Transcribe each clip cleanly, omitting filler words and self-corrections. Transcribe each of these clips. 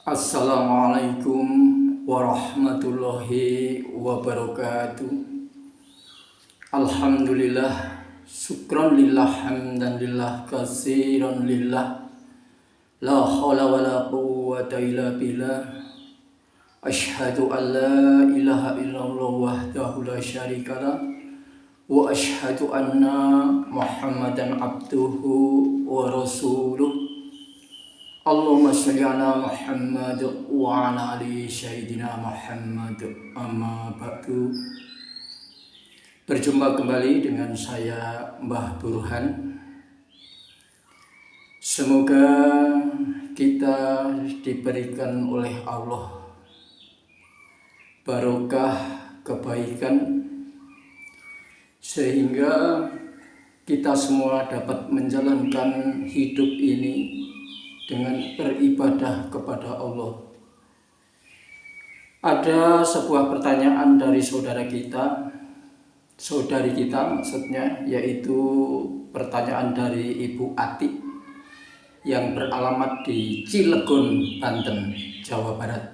Assalamualaikum warahmatullahi wabarakatuh. Alhamdulillah, syukran lillah, hamdan lillah, kasiran lillah, la hawla wa la quwwata illa billah. Ashhadu an la ilaha illallah wahdahu la syarikalah, wa ashhadu anna Muhammadan abduhu wa rasuluh. Allahumma sholli ala Muhammad wa ala ali sayyidina Muhammad. Amma ba'du. Berjumpa kembali dengan saya Mbah Burhan. Semoga kita diberikan oleh Allah barokah kebaikan sehingga kita semua dapat menjalankan hidup ini dengan beribadah kepada Allah. Ada sebuah pertanyaan dari saudari kita maksudnya, yaitu pertanyaan dari Ibu Ati yang beralamat di Cilegon, Banten, Jawa Barat.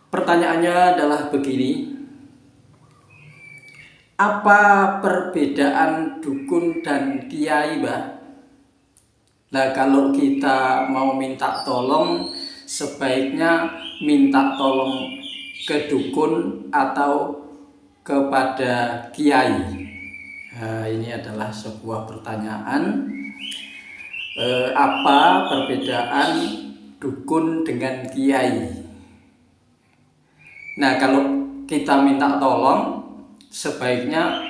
Pertanyaannya adalah begini: apa perbedaan dukun dan kiai, Mbak? Nah, kalau kita mau minta tolong, sebaiknya minta tolong ke dukun atau kepada kiai. Nah, ini adalah sebuah pertanyaan. Apa perbedaan dukun dengan kiai? Nah, kalau kita minta tolong, sebaiknya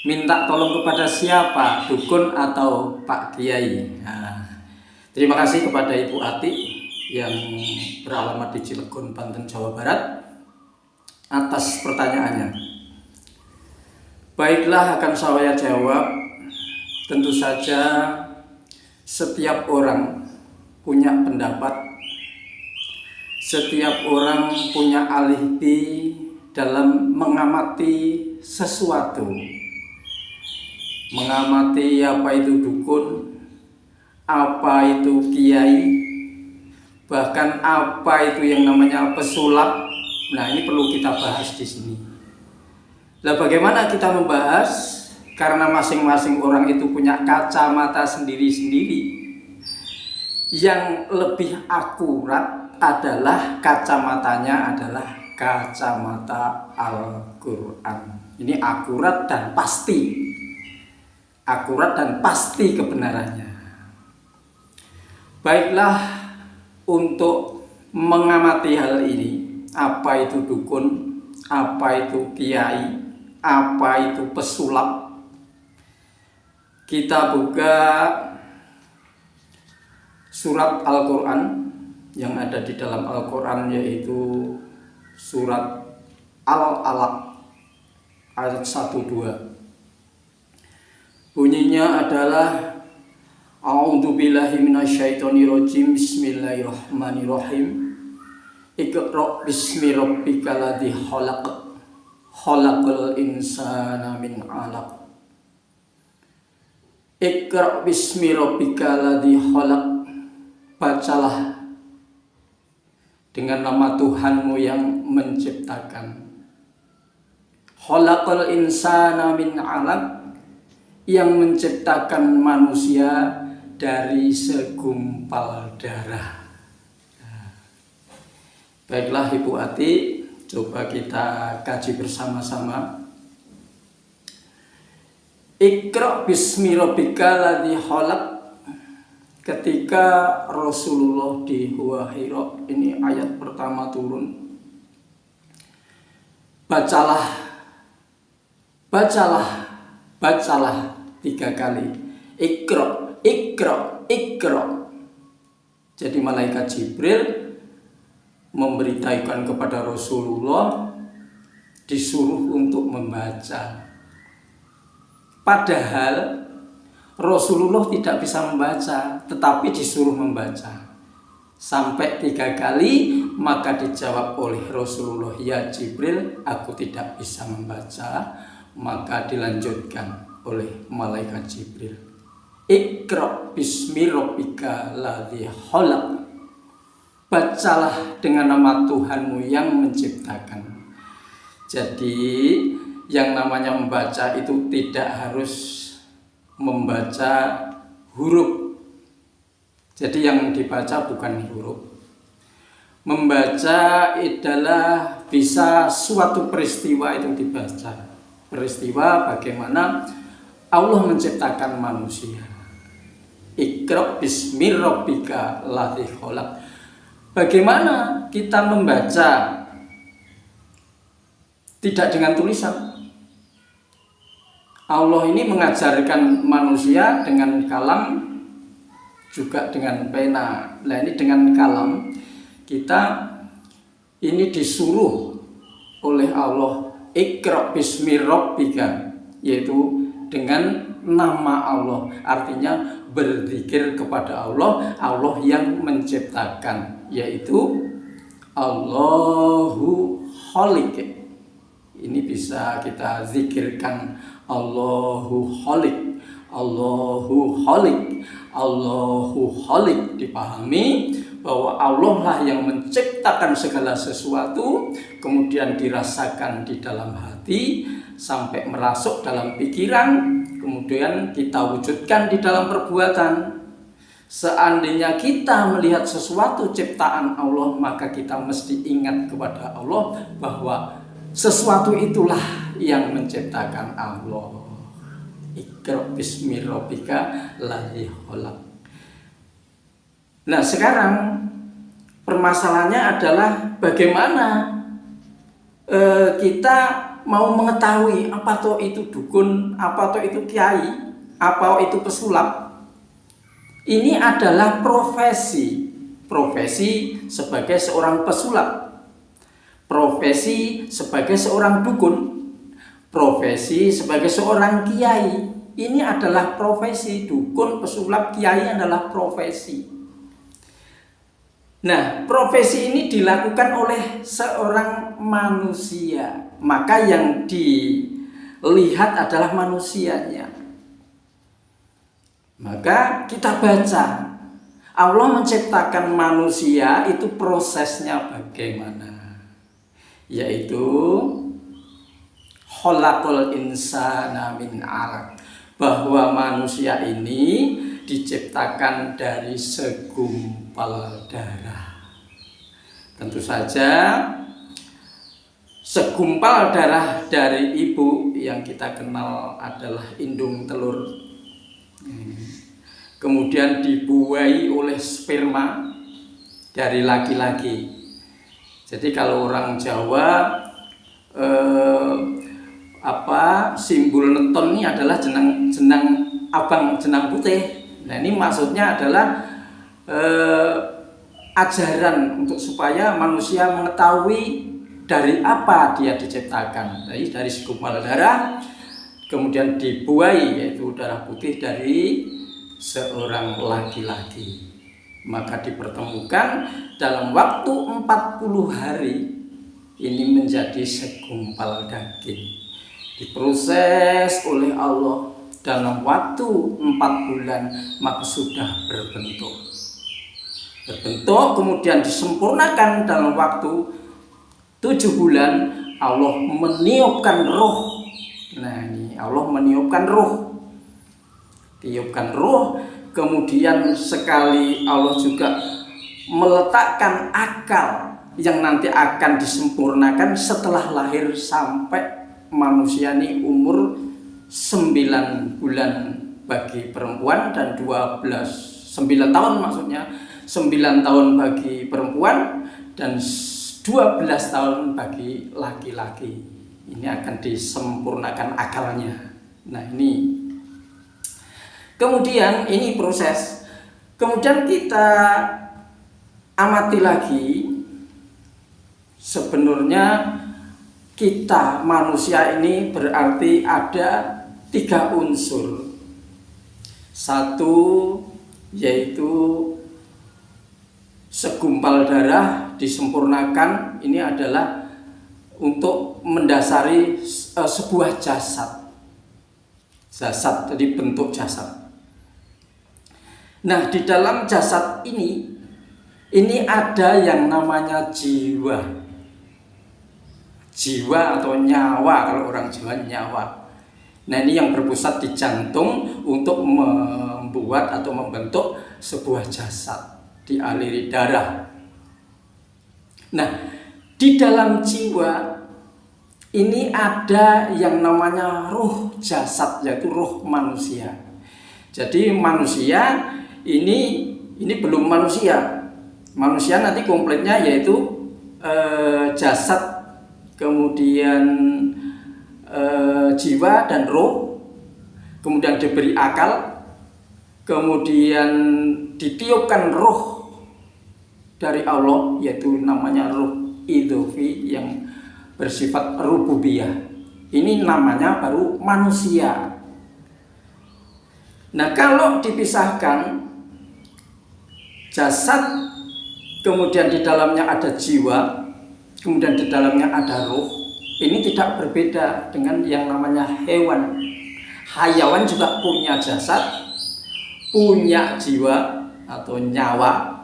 minta tolong kepada siapa? Dukun atau Pak Kiai? Nah, terima kasih kepada Ibu Ati yang beralamat di Cilegon, Banten, Jawa Barat atas pertanyaannya. Baiklah, akan saya jawab. Tentu saja setiap orang punya pendapat, setiap orang punya alibi dalam mengamati sesuatu. Mengamati apa itu dukun, apa itu kiai, bahkan apa itu yang namanya pesulap. Nah, ini perlu kita bahas di sini. Nah, bagaimana kita membahas? Karena masing-masing orang itu punya kacamata sendiri-sendiri. Yang lebih akurat adalah kacamatanya adalah kacamata Al-Quran. Ini akurat dan pasti. Akurat dan pasti kebenarannya. Baiklah, untuk mengamati hal ini, apa itu dukun, apa itu kiai, apa itu pesulap, kita buka surat Al-Quran yang ada di dalam Al-Quran, yaitu surat Al-Alaq ayat 1-2. Bunyinya adalah A'udzubillahi minasyaitonirrajim. Bismillahirrahmanirrahim. Iqra' bismi rabbikal ladzi khalaq. Khalaqal insana min 'alaq. Iqra' bismi rabbikal ladzi khalaq. Bacalah dengan nama Tuhanmu yang menciptakan. Khalaqal insana min 'alaq, yang menciptakan manusia dari segumpal darah. Baiklah Ibu Ati, coba kita kaji bersama-sama. Iqra' bismi rabbikal ladzi khalaq. Ketika Rasulullah di Gua Hira, ini ayat pertama turun. Bacalah 3 kali. Iqra', Iqra', Iqra'. Jadi malaikat Jibril memberitahukan kepada Rasulullah, disuruh untuk membaca. Padahal Rasulullah tidak bisa membaca, tetapi disuruh membaca. Sampai 3 kali, maka dijawab oleh Rasulullah, ya Jibril, aku tidak bisa membaca. Maka dilanjutkan oleh malaikat Jibril, Iqra' bismi rabbika ladzi khalaq. bacalah dengan nama Tuhanmu yang menciptakan. Jadi yang namanya membaca itu tidak harus membaca huruf. Jadi yang dibaca bukan huruf. Membaca adalah bisa suatu peristiwa itu dibaca. Peristiwa bagaimana Allah menciptakan manusia. Iqra bismi rabbika ladzi khalaq. Bagaimana kita membaca tidak dengan tulisan? Allah ini mengajarkan manusia dengan kalam, juga dengan pena. Nah, ini dengan kalam kita ini disuruh oleh Allah Iqra bismi rabbika, yaitu dengan nama Allah, artinya berzikir kepada Allah, Allah yang menciptakan, yaitu Allahu Khaliq. Ini bisa kita zikirkan Allahu Khaliq, Allahu Khaliq, Allahu Khaliq. Dipahami bahwa Allah lah yang menciptakan segala sesuatu, kemudian dirasakan di dalam hati sampai merasuk dalam pikiran, kemudian kita wujudkan di dalam perbuatan. Seandainya kita melihat sesuatu ciptaan Allah, maka kita mesti ingat kepada Allah bahwa sesuatu itulah yang menciptakan Allah. Iqra bismi rabbika ladzi khalaq. Nah, sekarang permasalahannya adalah bagaimana kita mau mengetahui apa toh itu dukun, apa toh itu kiai, apa itu pesulap. Ini adalah profesi sebagai seorang pesulap, profesi sebagai seorang dukun, profesi sebagai seorang kiai. Ini adalah profesi. Dukun, pesulap, kiai adalah profesi. Nah, profesi ini dilakukan oleh seorang manusia, maka yang dilihat adalah manusianya. Maka kita baca, Allah menciptakan manusia itu prosesnya bagaimana? Yaitu khalaqal insana min 'alaq, bahwa manusia ini diciptakan dari segumpal darah. Tentu saja segumpal darah dari ibu yang kita kenal adalah indung telur, kemudian dibuahi oleh sperma dari laki-laki. Jadi kalau orang Jawa simbol neton ini adalah jenang abang, jenang putih. Nah, ini maksudnya adalah ajaran untuk supaya manusia mengetahui dari apa dia diciptakan. Jadi dari segumpal darah, kemudian dibuahi, yaitu darah putih dari seorang laki-laki. Maka dipertemukan dalam waktu 40 hari, ini menjadi segumpal daging. Diproses oleh Allah dalam waktu 4 bulan, maka sudah berbentuk, kemudian disempurnakan dalam waktu 7 bulan. Allah meniupkan roh. Nah, ini Allah meniupkan roh, tiupkan roh. Kemudian sekali Allah juga meletakkan akal yang nanti akan disempurnakan setelah lahir sampai manusia ini umur 9 bulan bagi perempuan dan 9 tahun, maksudnya 9 tahun bagi perempuan dan 12 tahun bagi laki-laki. Ini akan disempurnakan akalnya. Nah, ini kemudian ini proses. Kemudian kita amati lagi, sebenarnya kita manusia ini berarti ada 3 unsur. Satu yaitu segumpal darah disempurnakan, ini adalah untuk mendasari sebuah jasad, jadi bentuk jasad. Nah, di dalam jasad ini ini ada yang namanya jiwa. Jiwa atau nyawa, kalau orang Jawa nyawa. Nah, ini yang berpusat di jantung untuk membuat atau membentuk sebuah jasad, dialiri darah. Nah, di dalam jiwa ini ada yang namanya ruh jasad, yaitu ruh manusia. Jadi manusia ini belum manusia. Manusia nanti kompletnya yaitu jasad, kemudian jiwa dan roh, kemudian diberi akal, kemudian ditiupkan roh dari Allah, yaitu namanya ruh idhofi yang bersifat rububiyah. Ini namanya baru manusia. Nah, kalau dipisahkan jasad, kemudian di dalamnya ada jiwa, kemudian di dalamnya ada ruh, ini tidak berbeda dengan yang namanya hewan. Hayawan juga punya jasad, punya jiwa atau nyawa,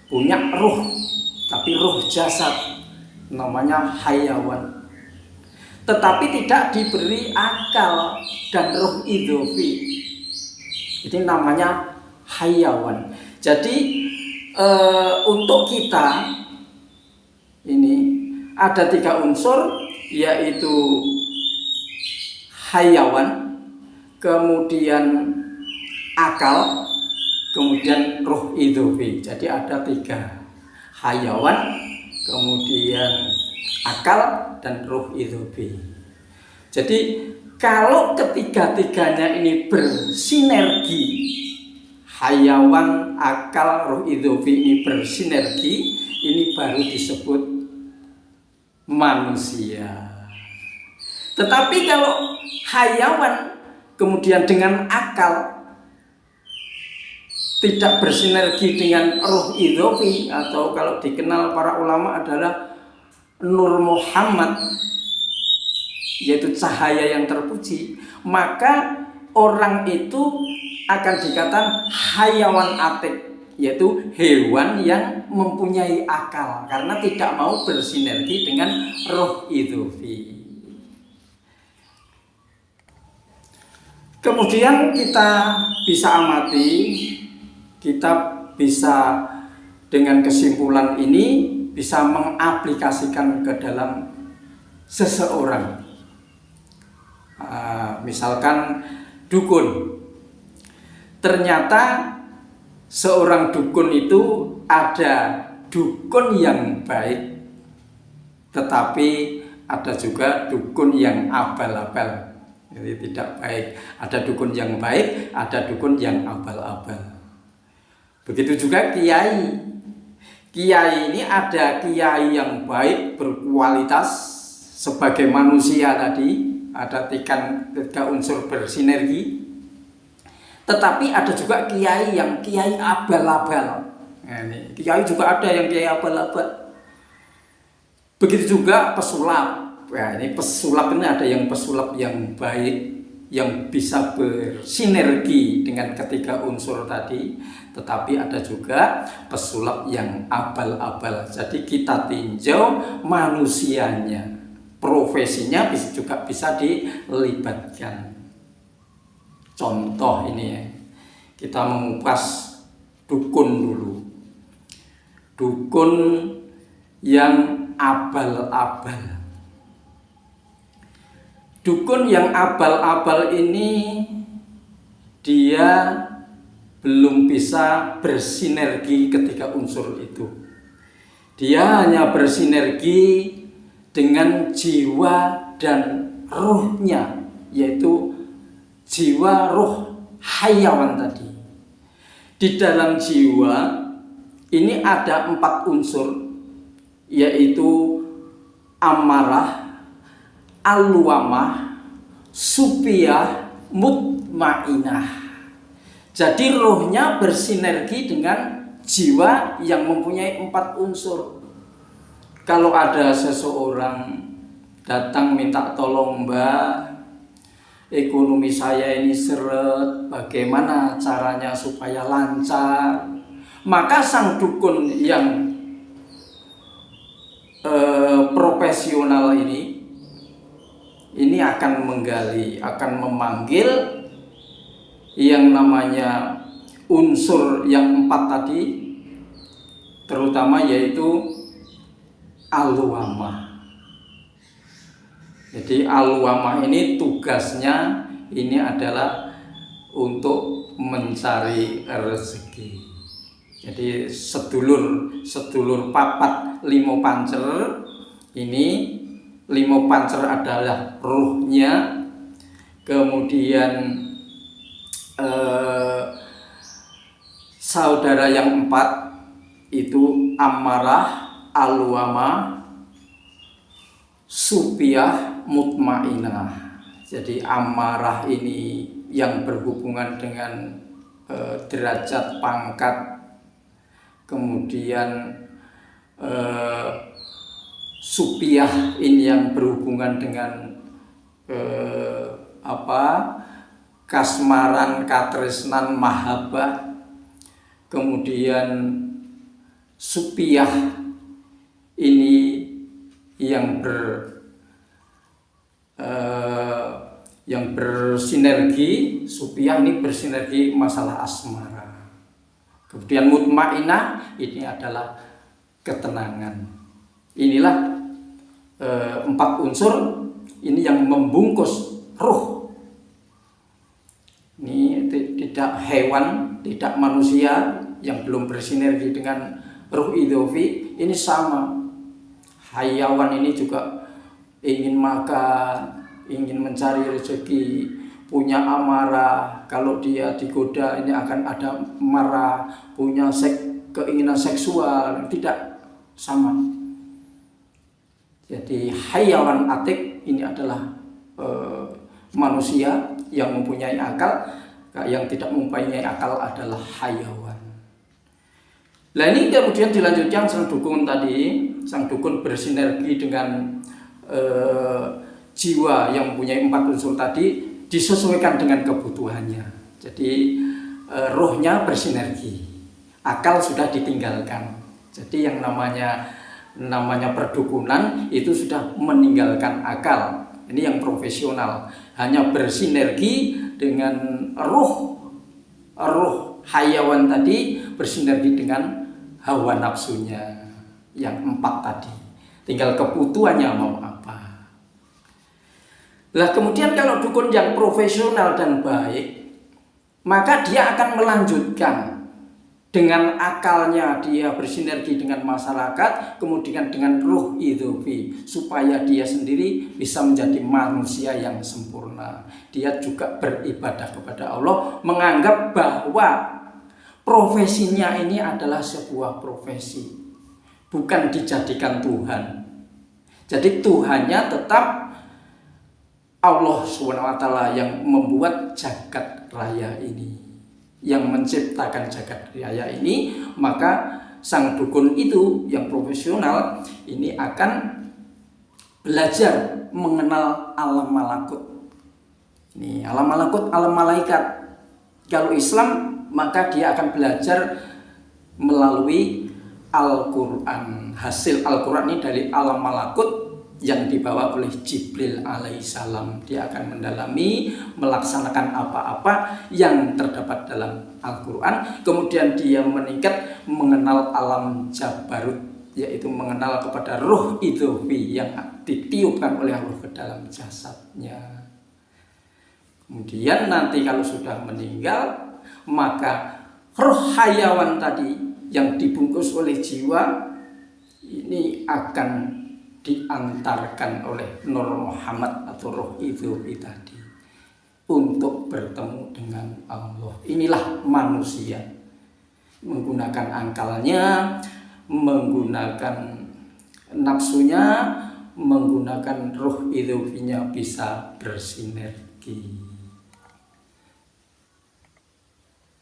punya ruh, tapi ruh jasad, namanya hayawan. Tetapi tidak diberi akal dan ruh idhofi. Ini namanya hayawan. Jadi untuk kita ini ada 3 unsur, yaitu hayawan, kemudian akal, kemudian ruh idhofi. Jadi ada 3, hayawan, kemudian akal, dan ruh idhofi. Jadi kalau ketiga-tiganya ini bersinergi, hayawan, akal, ruh idhofi ini bersinergi, ini baru disebut manusia. Tetapi kalau hayawan kemudian dengan akal tidak bersinergi dengan ruh idhofi, atau kalau dikenal para ulama adalah Nur Muhammad, yaitu cahaya yang terpuji, maka orang itu akan dikatakan hayawan atik, yaitu hewan yang mempunyai akal karena tidak mau bersinergi dengan ruh idhofi. Kemudian kita bisa amati, kita bisa dengan kesimpulan ini bisa mengaplikasikan ke dalam seseorang. Misalkan dukun, ternyata seorang dukun itu ada dukun yang baik, tetapi ada juga dukun yang abal-abal, jadi tidak baik. Ada dukun yang baik, ada dukun yang abal-abal. Begitu juga kiai. Kiai ini ada kiai yang baik, berkualitas sebagai manusia tadi, ada 3 unsur bersinergi. Tetapi ada juga kiai yang kiai abal-abal. Nah, ini kiai juga ada yang kiai abal-abal. Begitu juga pesulap. Nah, ini pesulap ini ada yang pesulap yang baik, yang bisa bersinergi dengan 3 unsur tadi. Tetapi ada juga pesulap yang abal-abal. Jadi kita tinjau manusianya, profesinya juga bisa dilibatkan. Contoh ini ya, kita mengupas dukun dulu. Dukun yang abal-abal. Dukun yang abal-abal ini dia belum bisa bersinergi 3 unsur itu. Dia hanya bersinergi dengan jiwa dan ruhnya, yaitu jiwa ruh hayawan tadi. Di dalam jiwa ini ada 4 unsur, yaitu amarah, alwamah, supiyah, mutmainah. Jadi rohnya bersinergi dengan jiwa yang mempunyai 4 unsur. Kalau ada seseorang datang minta tolong, Mbak, ekonomi saya ini seret, bagaimana caranya supaya lancar? Maka sang dukun yang profesional ini akan menggali, akan memanggil yang namanya unsur yang 4 tadi, terutama yaitu al-wamah. Jadi al-wamah ini tugasnya ini adalah untuk mencari rezeki. Jadi sedulur papat limo pancer ini, limo pancer adalah ruhnya, kemudian saudara yang 4 itu amarah, alwama, supiah, mutmainah. Jadi amarah ini yang berhubungan dengan derajat pangkat, kemudian supiah ini yang berhubungan dengan kasmaran, katresnan, mahabbah. Kemudian supiah ini yang bersinergi, supiah ini bersinergi masalah asmara. Kemudian mutmainah ini adalah ketenangan. Inilah 4 unsur ini yang membungkus ruh. Ini tidak hewan, tidak manusia yang belum bersinergi dengan ruh idhofi, ini sama. Hayawan ini juga ingin makan, ingin mencari rezeki, punya amarah. Kalau dia digoda ini akan ada marah, punya keinginan seksual, tidak sama. Jadi hayawan atik ini adalah manusia yang mempunyai akal, yang tidak mempunyai akal adalah hayawan. Nah ini kemudian dilanjutkan sang dukun tadi, sang dukun bersinergi dengan jiwa yang mempunyai 4 unsur tadi, disesuaikan dengan kebutuhannya. Jadi rohnya bersinergi, akal sudah ditinggalkan. Jadi yang namanya perdukunan itu sudah meninggalkan akal. Ini yang profesional, hanya bersinergi dengan roh hayawan tadi, bersinergi dengan hawa nafsunya yang 4 tadi. Tinggal kebutuhannya mau apa. Nah kemudian kalau dukun yang profesional dan baik, maka dia akan melanjutkan dengan akalnya, dia bersinergi dengan masyarakat, kemudian dengan ruh idhofi, supaya dia sendiri bisa menjadi manusia yang sempurna. Dia juga beribadah kepada Allah, menganggap bahwa profesinya ini adalah sebuah profesi, bukan dijadikan Tuhan. Jadi Tuhannya tetap Allah SWT yang membuat jagat raya ini, yang menciptakan jagat raya ini. Maka sang dukun itu yang profesional ini akan belajar mengenal alam malakut. Ini alam malakut, alam malaikat. Kalau Islam maka dia akan belajar melalui Al-Quran. Hasil Al-Quran ini dari alam malakut yang dibawa oleh Jibril alaihissalam. Dia akan mendalami, melaksanakan apa-apa yang terdapat dalam Al-Quran. Kemudian dia meningkat mengenal alam Jabarut, yaitu mengenal kepada ruh idhofi yang ditiupkan oleh Allah ke dalam jasadnya. Kemudian nanti kalau sudah meninggal, maka roh hayawan tadi yang dibungkus oleh jiwa ini akan diantarkan oleh Nur Muhammad atau roh idhofi tadi untuk bertemu dengan Allah. Inilah manusia, menggunakan akalnya, menggunakan nafsunya, menggunakan ruh idhofinya bisa bersinergi.